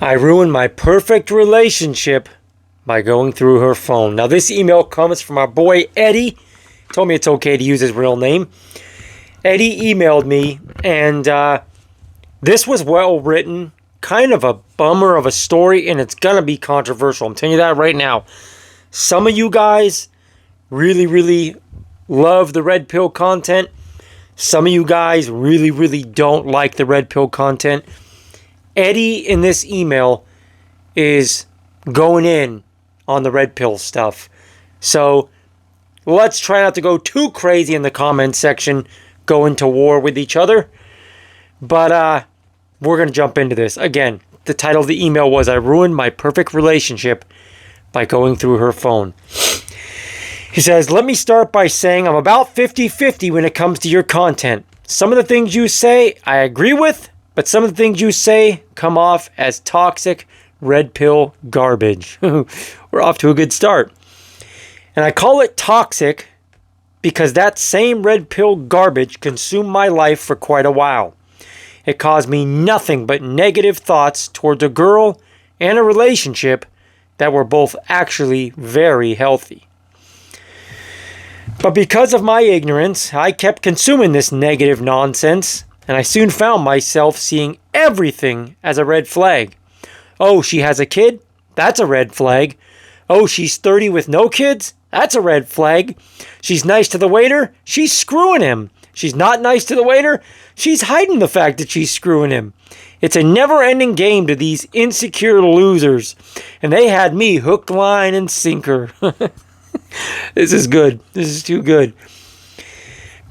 I ruined my perfect relationship by going through her phone. Now, this email comes from our boy Eddie. He told me it's okay to use his real name. Eddie emailed me, and this was well written. Kind of a bummer of a story, and it's going to be controversial. I'm telling you that right now. Some of you guys really, really love the red pill content. Some of you guys really, really don't like the red pill content. Eddie in this email is going in on the red pill stuff. So let's try not to go too crazy in the comment section, go into war with each other. But we're going to jump into this. Again, the title of the email was, I ruined my perfect relationship by going through her phone. He says, let me start by saying I'm about 50-50 when it comes to your content. Some of the things you say I agree with, but some of the things you say come off as toxic red pill garbage. We're off to a good start. And I call it toxic because that same red pill garbage consumed my life for quite a while. It caused me nothing but negative thoughts towards a girl and a relationship that were both actually very healthy. But because of my ignorance, I kept consuming this negative nonsense, and I soon found myself seeing everything as a red flag. Oh, she has a kid? That's a red flag. Oh, she's 30 with no kids? That's a red flag. She's nice to the waiter? She's screwing him. She's not nice to the waiter? She's hiding the fact that she's screwing him. It's a never-ending game to these insecure losers. And they had me hook, line, and sinker. This is good. This is too good.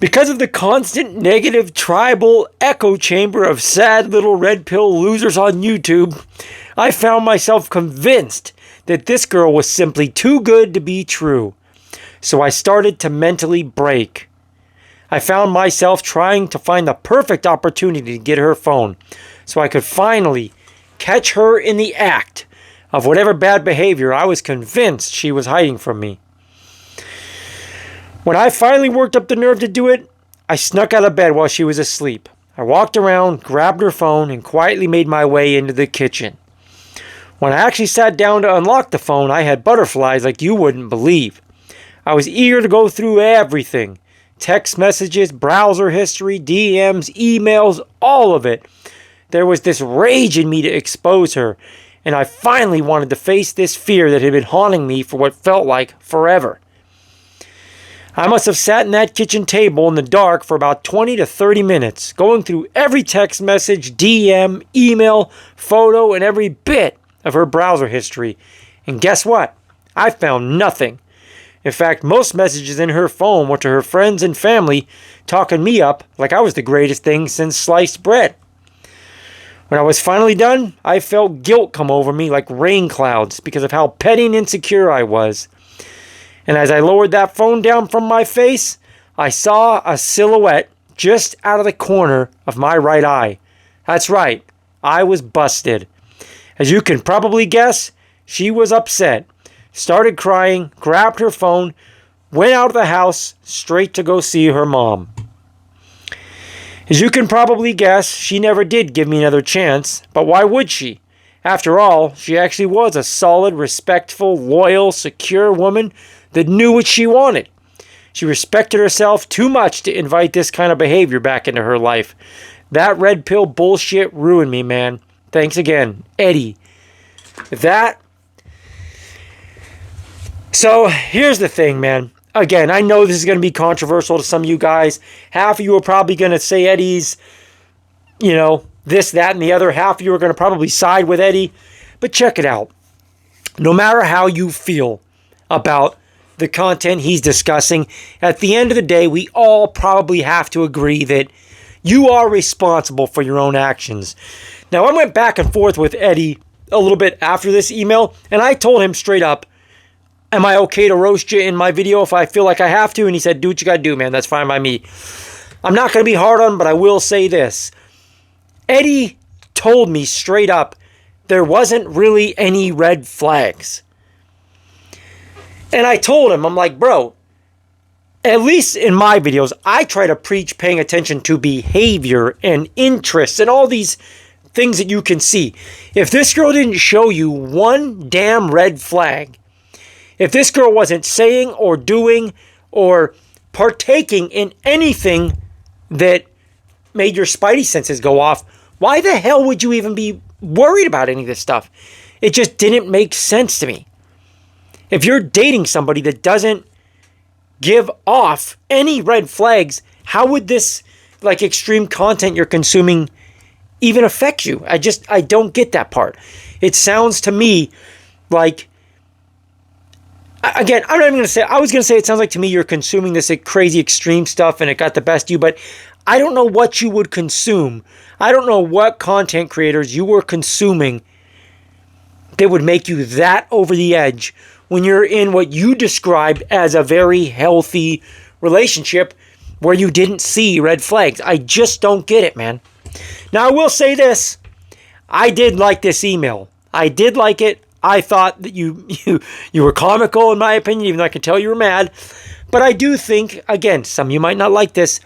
Because of the constant negative tribal echo chamber of sad little red pill losers on YouTube, I found myself convinced that this girl was simply too good to be true. So I started to mentally break. I found myself trying to find the perfect opportunity to get her phone so I could finally catch her in the act of whatever bad behavior I was convinced she was hiding from me. When I finally worked up the nerve to do it, I snuck out of bed while she was asleep. I walked around, grabbed her phone, and quietly made my way into the kitchen. When I actually sat down to unlock the phone, I had butterflies like you wouldn't believe. I was eager to go through everything. Text messages, browser history, DMs, emails, all of it. There was this rage in me to expose her, and I finally wanted to face this fear that had been haunting me for what felt like forever. I must have sat in that kitchen table in the dark for about 20 to 30 minutes, going through every text message, DM, email, photo, and every bit of her browser history. And guess what? I found nothing. In fact, most messages in her phone were to her friends and family, talking me up like I was the greatest thing since sliced bread. When I was finally done, I felt guilt come over me like rain clouds because of how petty and insecure I was. And as I lowered that phone down from my face, I saw a silhouette just out of the corner of my right eye. That's right, I was busted. As you can probably guess, she was upset. Started crying, grabbed her phone, went out of the house straight to go see her mom. As you can probably guess, she never did give me another chance, but why would she? After all, she actually was a solid, respectful, loyal, secure woman that knew what she wanted. She respected herself too much to invite this kind of behavior back into her life. That red pill bullshit ruined me, man. Thanks again, Eddie. So here's the thing, man. Again, I know this is going to be controversial to some of you guys. Half of you are probably going to say Eddie's, this, that, and the other. Half of you are going to probably side with Eddie. But check it out. No matter how you feel about the content he's discussing, at the end of the day, we all probably have to agree that you are responsible for your own actions. Now, I went back and forth with Eddie a little bit after this email, and I told him straight up, am I okay to roast you in my video if I feel like I have to? And he said, do what you got to do, man. That's fine by me. I'm not going to be hard on him, but I will say this. Eddie told me straight up there wasn't really any red flags. And I told him, I'm like, bro, at least in my videos, I try to preach paying attention to behavior and interests and all these things that you can see. If this girl didn't show you one damn red flag, if this girl wasn't saying or doing or partaking in anything that made your spidey senses go off, why the hell would you even be worried about any of this stuff? It just didn't make sense to me. If you're dating somebody that doesn't give off any red flags, how would this like extreme content you're consuming even affect you? I don't get that part. It sounds to me like, again, I'm not even going to say, I was going to say it sounds like to me you're consuming this crazy extreme stuff and it got the best of you, but I don't know what you would consume. I don't know what content creators you were consuming that would make you that over the edge when you're in what you described as a very healthy relationship where you didn't see red flags. I just don't get it, man. Now, I will say this. I did like this email. I did like it. I thought that you were comical, in my opinion, even though I can tell you were mad. But I do think, again, some of you might not like this.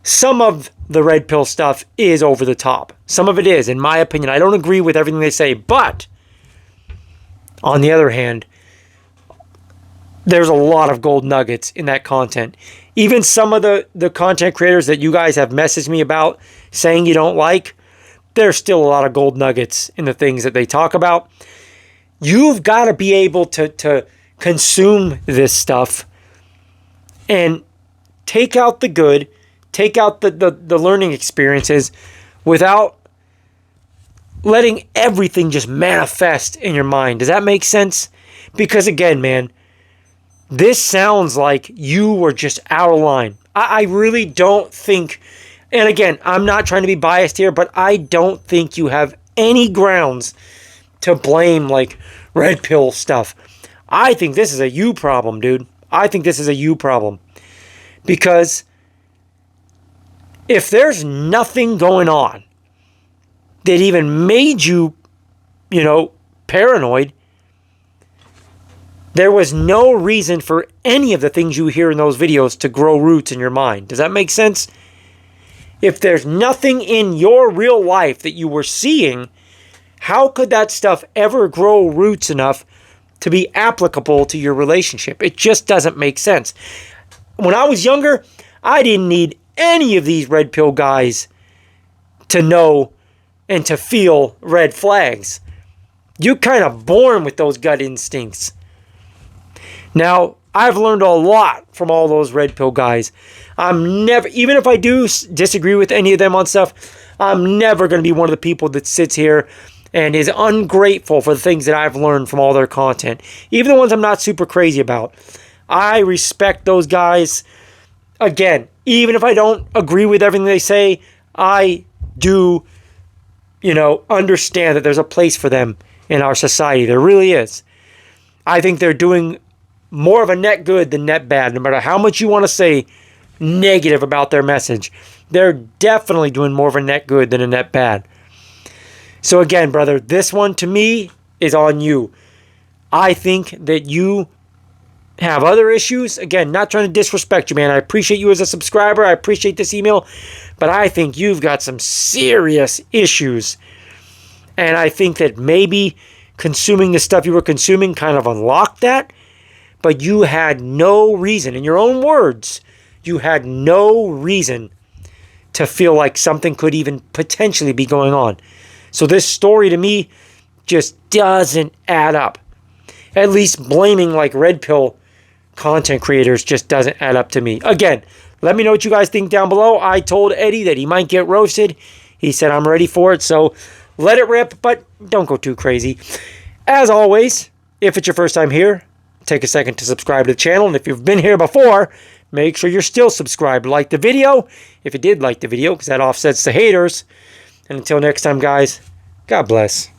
Some of the red pill stuff is over the top. Some of it is, in my opinion. I don't agree with everything they say. But, on the other hand, there's a lot of gold nuggets in that content. Even some of the content creators that you guys have messaged me about saying you don't like, there's still a lot of gold nuggets in the things that they talk about. You've got to be able to consume this stuff and take out the good, take out the learning experiences without letting everything just manifest in your mind. Does that make sense? Because again, man, this sounds like you were just out of line. I really don't think, and again, I'm not trying to be biased here, but I don't think you have any grounds to blame like red pill stuff. I think this is a you problem, dude. I think this is a you problem. Because if there's nothing going on that even made you, paranoid, there was no reason for any of the things you hear in those videos to grow roots in your mind. Does that make sense? If there's nothing in your real life that you were seeing, how could that stuff ever grow roots enough to be applicable to your relationship? It just doesn't make sense. When I was younger, I didn't need any of these red pill guys to know and to feel red flags. You're kind of born with those gut instincts. Now, I've learned a lot from all those red pill guys. I'm never, even if I do disagree with any of them on stuff, I'm never going to be one of the people that sits here and is ungrateful for the things that I've learned from all their content. Even the ones I'm not super crazy about. I respect those guys. Again, even if I don't agree with everything they say, I do, understand that there's a place for them in our society. There really is. I think they're doing more of a net good than net bad, no matter how much you want to say negative about their message. They're definitely doing more of a net good than a net bad. So again, brother, this one to me is on you. I think that you have other issues. Again, not trying to disrespect you, man. I appreciate you as a subscriber. I appreciate this email. But I think you've got some serious issues. And I think that maybe consuming the stuff you were consuming kind of unlocked that. But you had no reason, in your own words, you had no reason to feel like something could even potentially be going on. So this story to me just doesn't add up. At least blaming like red pill content creators just doesn't add up to me. Again, let me know what you guys think down below. I told Eddie that he might get roasted. He said I'm ready for it, so let it rip, but don't go too crazy. As always, if it's your first time here, take a second to subscribe to the channel. And if you've been here before, make sure you're still subscribed. Like the video, if you did like the video, because that offsets the haters. And until next time, guys, God bless.